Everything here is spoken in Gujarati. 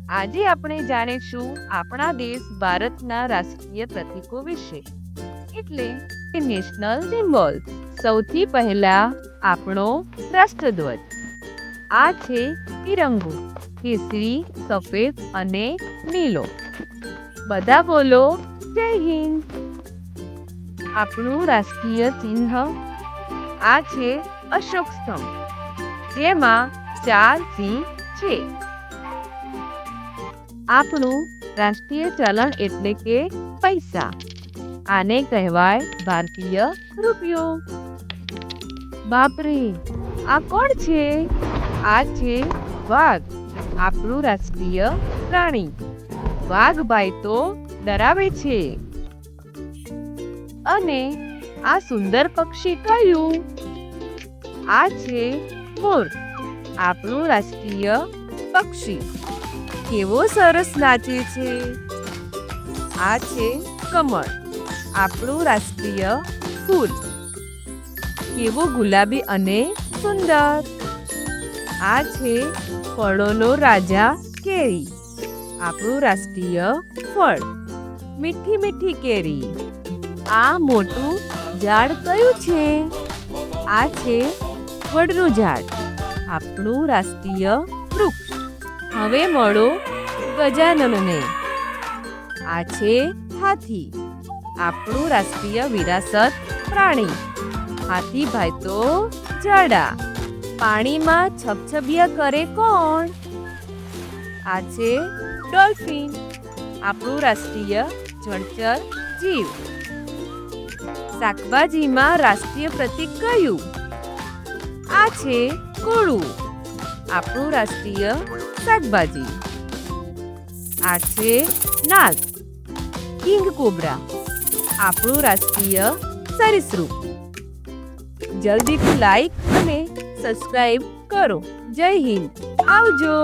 આજે આપણે જાણીશું આપણા દેશ ભારતના રાષ્ટ્રીય પ્રતીકો વિશે, એટલે કે નેશનલ સિમ્બોલ્સ. સૌથી પહેલા આપણો રાષ્ટ્રધ્વજ. આ છે તિરંગો, કેસરી, સફેદ અને નીલો. બધા બોલો જય હિન્દ. આપણું રાષ્ટ્રીય ચિહ્ન આ છે અશોક સ્તંભ, જેમાં 4 સિંહ છે. આપણું રાષ્ટ્રીય ચલણ એટલે કે પૈસા. આને કહેવાય ભારતીય રૂપિયો. બાપરે, આ કોણ છે? આ છે વાઘ, આપણું રાષ્ટ્રીય પ્રાણી. વાઘ ભાઈ તો ડરાવે છે. અને આ સુંદર પક્ષી કયું? આ છે મોર, આપણું રાષ્ટ્રીય પક્ષી. કેવો સરસ નાચે છે. આ છે કમળ, આપણું રાષ્ટ્રીય ફૂલ. કેવો ગુલાબી અને સુંદર. આ છે ફળોનો રાજા કેરી, આપણું રાષ્ટ્રીય ફળ. મીઠી મીઠી કેરી. આ મોટું ઝાડ કયું છે? આ છે વડનું ઝાડ, આપણું રાષ્ટ્રીય વૃક્ષ. હવે મળો ગજાનનને. આ છે હાથી, આપણું રાષ્ટ્રીય વિરાસત પ્રાણી. હાથી ભાઈ તો જાડા. પાણીમાં છબછબિયા કરે કોણ? આ છે ડોલ્ફિન, આપણું રાષ્ટ્રીય જળચર જીવ. શાકભાજીમાં રાષ્ટ્રીય પ્રતીક કયું? આ છે કોળું, આપણું રાષ્ટ્રીય શાકભાજી. આ છે નાગ, કિંગ કોબ્રા, આપણું રાષ્ટ્રીય સરીસૃપ. જલ્દીથી લાઈક અને સબસ્ક્રાઇબ કરો. જય હિન્દ. આવજો.